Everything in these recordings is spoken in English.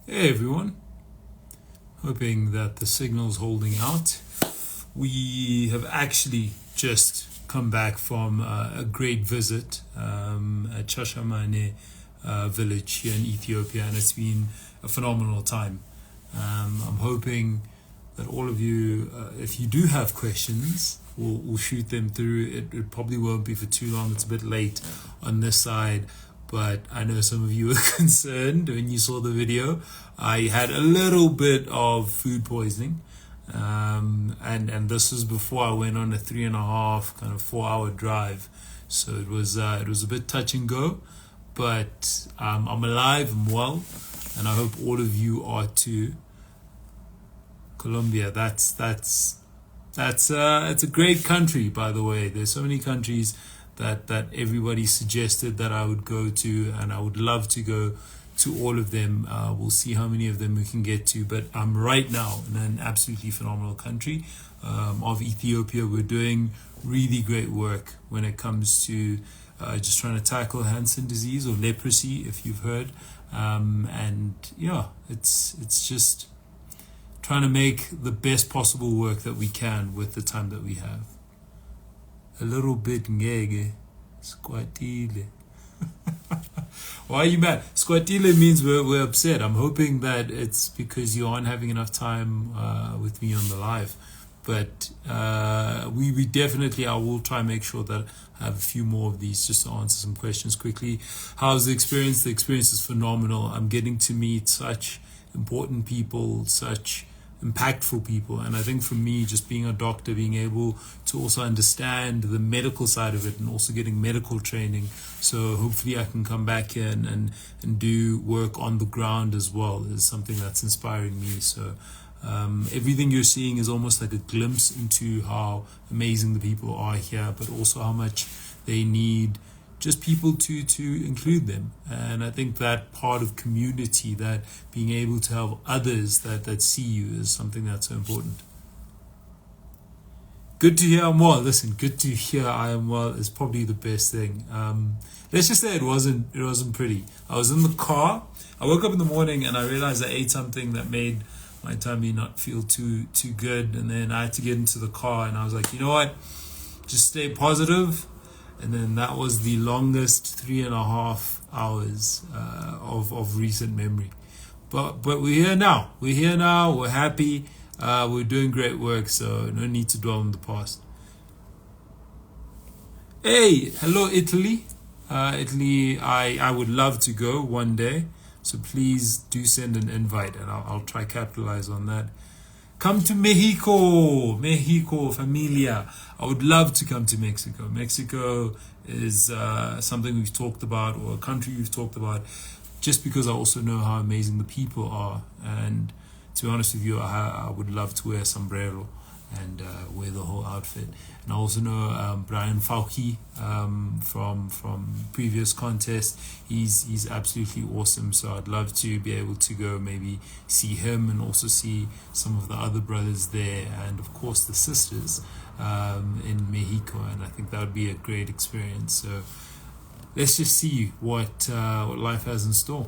Hey everyone, hoping that the signal's holding out. We have actually just come back from a great visit at Chashamane village here in Ethiopia, and it's been a phenomenal time. I'm hoping that all of you, if you do have questions, we'll shoot them through. It probably won't be for too long. It's a bit late on this side. But I know some of you were concerned when you saw the video. I had a little bit of food poisoning, and this was before I went on a 3.5 kind of 4 hour drive. So it was a bit touch and go, but I'm alive, I'm well, and I hope all of you are too. Colombia, it's a great country, by the way. There's so many countries that everybody suggested that I would go to, and I would love to go to all of them. We'll see how many of them we can get to, but I'm right now in an absolutely phenomenal country of Ethiopia. We're doing really great work when it comes to just trying to tackle Hansen disease or leprosy, if you've heard. And yeah, it's just trying to make the best possible work that we can with the time that we have. A little bit ngege, squatile. Why are you mad? Squatile means we're upset. I'm hoping that it's because you aren't having enough time with me on the live. But we definitely, I will try and make sure that I have a few more of these just to answer some questions quickly. How's the experience? The experience is phenomenal. I'm getting to meet such important people, such impactful people, and I think for me, just being a doctor, being able to also understand the medical side of it and also getting medical training, so hopefully I can come back here and do work on the ground as well, is something that's inspiring me. So everything you're seeing is almost like a glimpse into how amazing the people are here, but also how much they need just people to include them. And I think that part of community, that being able to have others that see you, is something that's so important. Good to hear I'm well. Listen, good to hear I am well is probably the best thing. Let's just say it wasn't pretty. I was in the car. I woke up in the morning and I realized I ate something that made my tummy not feel too good. And then I had to get into the car and I was like, you know what? Just stay positive. And then that was the longest 3.5 hours of recent memory. But we're here now. We're happy. We're doing great work. So no need to dwell on the past. Hey, hello Italy. Italy, I would love to go one day. So please do send an invite, and I'll try capitalize on that. Come to Mexico, familia. I would love to come to Mexico. Mexico is something we've talked about, or a country we've talked about, just because I also know how amazing the people are. And to be honest with you, I would love to wear a sombrero and wear the whole outfit. And I also know Brian Fauci from previous contests. He's absolutely awesome. So I'd love to be able to go maybe see him and also see some of the other brothers there, and of course the sisters in Mexico. And I think that would be a great experience. So let's just see what life has in store.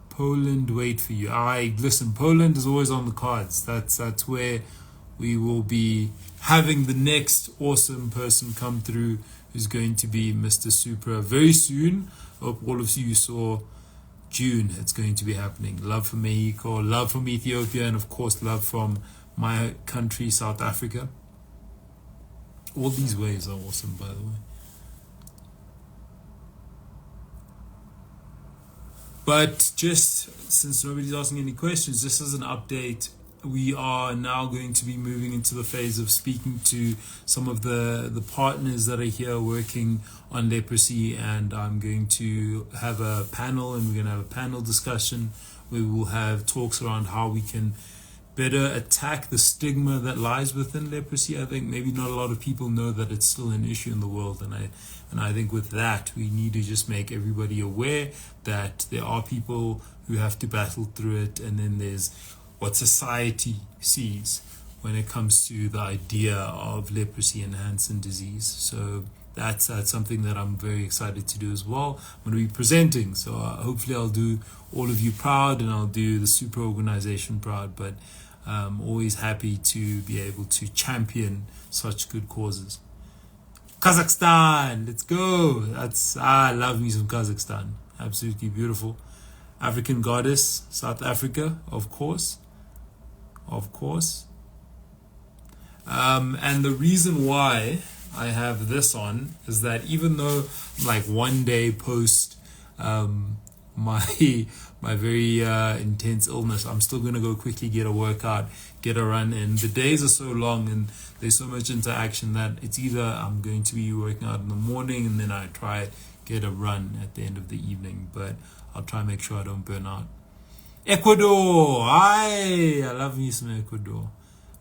Poland, wait for you. Listen, Poland is always on the cards. That's where we will be having the next awesome person come through, who's going to be Mr. Supra very soon. Hope all of you saw June. It's going to be happening. Love from Mexico, love from Ethiopia, and of course love from my country, South Africa. All these waves are awesome, by the way. But just since nobody's asking any questions, just as an update, we are now going to be moving into the phase of speaking to some of the partners that are here working on leprosy, and I'm going to have a panel, and we're going to have a panel discussion where we'll have talks around how we can better attack the stigma that lies within leprosy. I think maybe not a lot of people know that it's still an issue in the world, and I think with that we need to just make everybody aware that there are people who have to battle through it, and then there's what society sees, when it comes to the idea of leprosy and Hansen disease. So that's something that I'm very excited to do as well. I'm going to be presenting, so hopefully I'll do all of you proud, and I'll do the super organization proud. But always happy to be able to champion such good causes. Kazakhstan, let's go. I love me some Kazakhstan. Absolutely beautiful. African goddess, South Africa, of course. And the reason why I have this on is that even though I'm like one day post my very intense illness, I'm still going to go quickly get a workout, get a run in. The days are so long and there's so much interaction that it's either I'm going to be working out in the morning and then I try get a run at the end of the evening, but I'll try and make sure I don't burn out. Ecuador, I love me some Ecuador.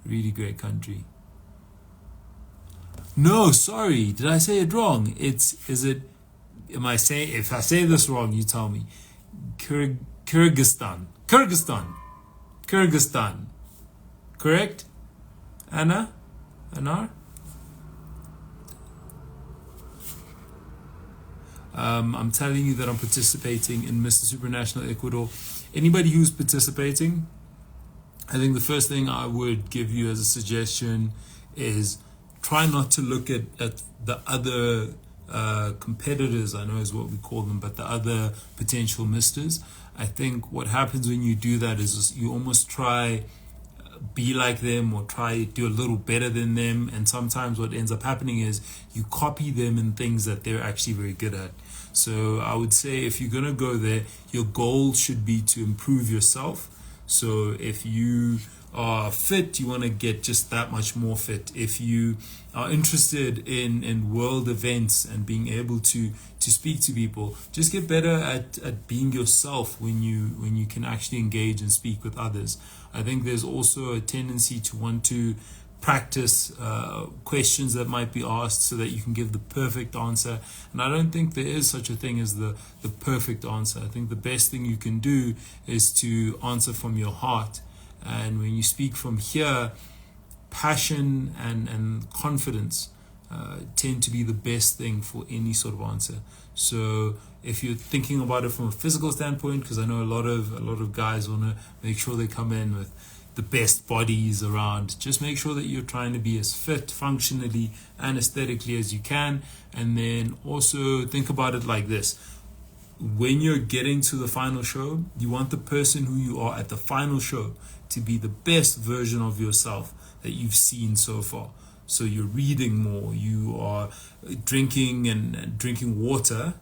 Really great country. No, sorry, did I say it wrong? If I say this wrong, you tell me. Kyrgyzstan. Correct? Anar? I'm telling you that I'm participating in Mr. Supranational Ecuador. Anybody who's participating, I think the first thing I would give you as a suggestion is try not to look at the other competitors, I know is what we call them, but the other potential misters. I think what happens when you do that is you almost try be like them or try do a little better than them, and sometimes what ends up happening is you copy them in things that they're actually very good at. So I would say if you're going to go there, your goal should be to improve yourself. So if you are fit, you want to get just that much more fit. If you are interested in world events and being able to speak to people, just get better at being yourself when you can actually engage and speak with others. I think there's also a tendency to want to practice questions that might be asked so that you can give the perfect answer. And I don't think there is such a thing as the perfect answer. I think the best thing you can do is to answer from your heart. And when you speak from here, passion and confidence tend to be the best thing for any sort of answer. So if you're thinking about it from a physical standpoint, because I know a lot of guys want to make sure they come in with the best bodies around, just make sure that you're trying to be as fit functionally and aesthetically as you can. And then also think about it like this: when you're getting to the final show, you want the person who you are at the final show to be the best version of yourself that you've seen so far. So you're reading more, you are drinking water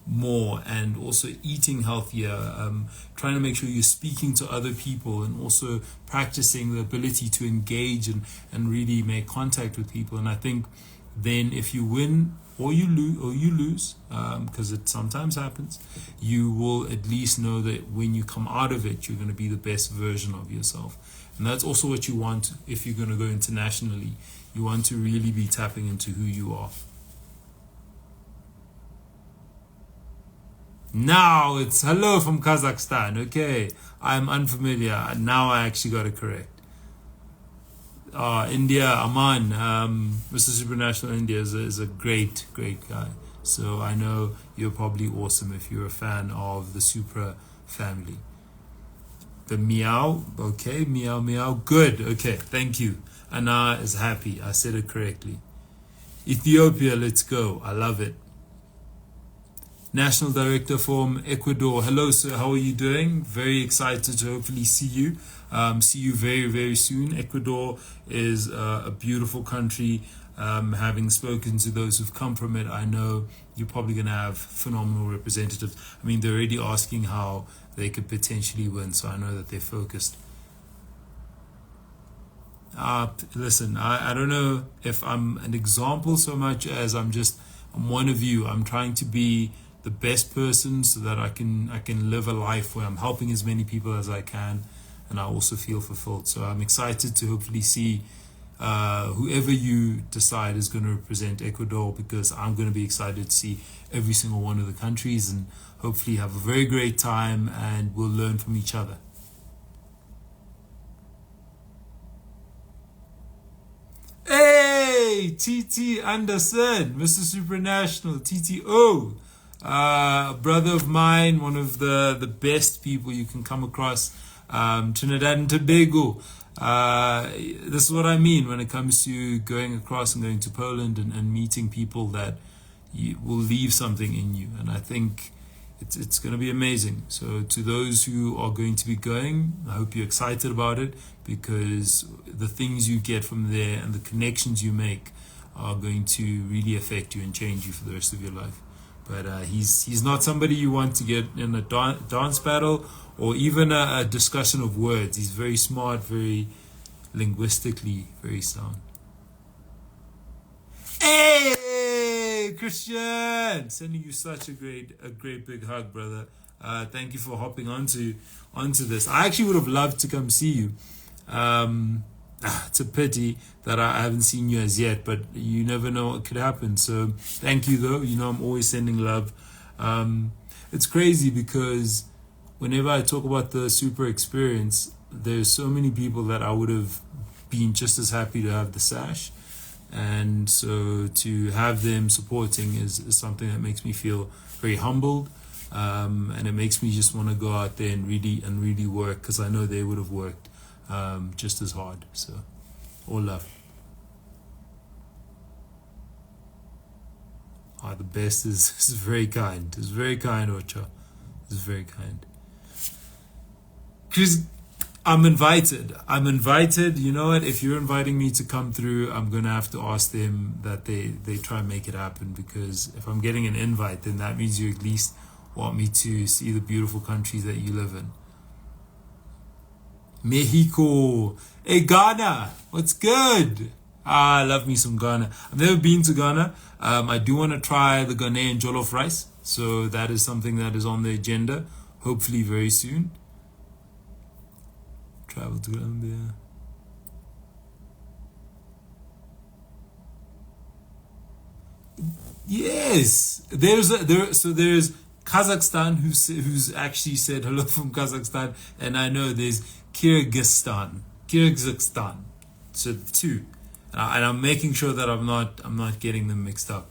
more, and also eating healthier, trying to make sure you're speaking to other people, and also practicing the ability to engage and really make contact with people. And I think then if you win or you lose, because it sometimes happens, you will at least know that when you come out of it, you're going to be the best version of yourself. And that's also what you want if you're going to go internationally. You want to really be tapping into who you are. Now it's hello from Kazakhstan. Okay, I'm unfamiliar. Now I actually got it correct. India, Aman, Mr. Supranational India is a great guy. So I know you're probably awesome if you're a fan of the Supra family. The meow, okay, meow, good, okay, thank you. Anna is happy, I said it correctly. Ethiopia, let's go, I love it. National Director from Ecuador. Hello, sir. How are you doing? Very excited to hopefully see you. See you very, very soon. Ecuador is a beautiful country. Having spoken to those who've come from it, I know you're probably going to have phenomenal representatives. I mean, they're already asking how they could potentially win, so I know that they're focused. Listen, I don't know if I'm an example so much as I'm one of you. I'm trying to be the best person so that I can live a life where I'm helping as many people as I can, and I also feel fulfilled. So I'm excited to hopefully see whoever you decide is going to represent Ecuador, because I'm going to be excited to see every single one of the countries and hopefully have a very great time, and we'll learn from each other. TT Anderson, Mr. Supranational, TTO. A brother of mine, one of the best people you can come across, Trinidad and Tobago. This is what I mean when it comes to going across and going to Poland and meeting people that will leave something in you. And I think it's going to be amazing. So to those who are going to be going, I hope you're excited about it, because the things you get from there and the connections you make are going to really affect you and change you for the rest of your life. But he's not somebody you want to get in a dance battle or even a discussion of words. He's very smart, very linguistically very sound. Hey, Christian! Sending you such a great big hug, brother. Thank you for hopping onto this. I actually would have loved to come see you. It's a pity that I haven't seen you as yet, but you never know what could happen. So thank you, though. You know, I'm always sending love. It's crazy because whenever I talk about the super experience, there's so many people that I would have been just as happy to have the sash. And so to have them supporting is something that makes me feel very humbled. And it makes me just want to go out there and really work, because I know they would have worked just as hard. So all love. The best is very kind. It's very kind, Ocha. It's very kind. Chris, I'm invited. You know what? If you're inviting me to come through, I'm going to have to ask them that they try and make it happen, because if I'm getting an invite, then that means you at least want me to see the beautiful countries that you live in. Mexico. Hey, Ghana. What's good? I love me some Ghana. I've never been to Ghana. I do want to try the Ghanaian jollof rice. So that is something that is on the agenda, hopefully very soon. Travel to Colombia. Yes, there's Kazakhstan who's actually said hello from Kazakhstan, and I know there's Kyrgyzstan. So two, and I'm making sure that I'm not getting them mixed up.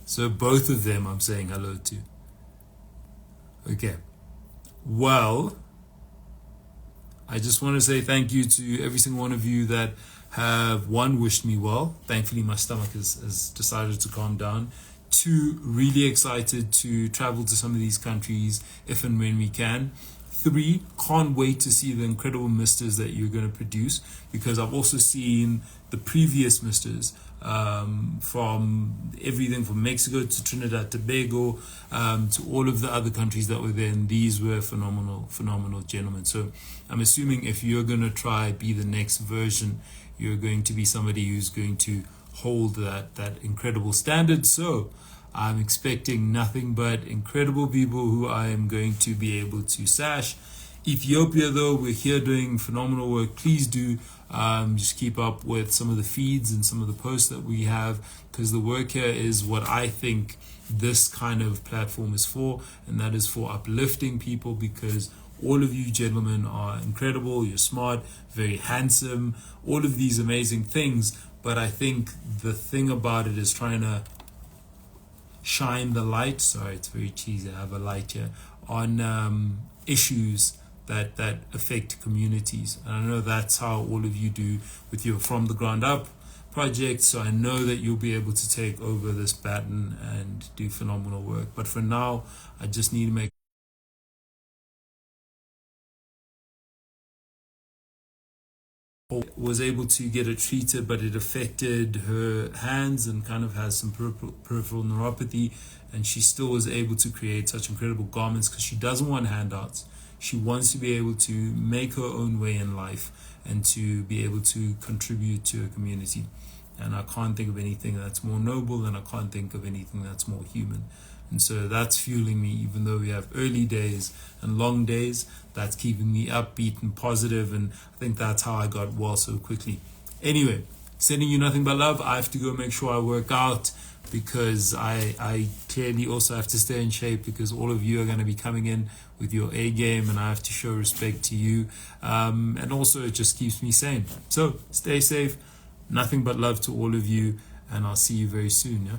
So both of them I'm saying hello to. Okay, well, I just want to say thank you to every single one of you that have, one, wished me well. Thankfully, my stomach has decided to calm down. Two, really excited to travel to some of these countries if and when we can. Three, can't wait to see the incredible misters that you're going to produce, because I've also seen the previous misters, from everything from Mexico to Trinidad, Tobago, to all of the other countries that were there, and these were phenomenal gentlemen. So I'm assuming if you're going to try be the next version, you're going to be somebody who's going to hold that incredible standard. So I'm expecting nothing but incredible people who I am going to be able to sash. Ethiopia, though, we're here doing phenomenal work. Please do just keep up with some of the feeds and some of the posts that we have, because the work here is what I think this kind of platform is for, and that is for uplifting people, because all of you gentlemen are incredible. You're smart, very handsome, all of these amazing things. But I think the thing about it is trying to shine the light, sorry, it's very cheesy, I have a light here, on issues that affect communities. And I know that's how all of you do with your From the Ground Up project. So I know that you'll be able to take over this baton and do phenomenal work. But for now, I just need to make was able to get it treated, but it affected her hands and kind of has some peripheral neuropathy, and she still was able to create such incredible garments because she doesn't want handouts. She wants to be able to make her own way in life and to be able to contribute to her community. And I can't think of anything that's more noble, and I can't think of anything that's more human. And so that's fueling me, even though we have early days and long days, that's keeping me upbeat and positive, and I think that's how I got well so quickly. Anyway, sending you nothing but love. I have to go make sure I work out, because I clearly also have to stay in shape, because all of you are going to be coming in with your A game, and I have to show respect to you. And also it just keeps me sane. So stay safe. Nothing but love to all of you. and I'll see you very soon. Yeah.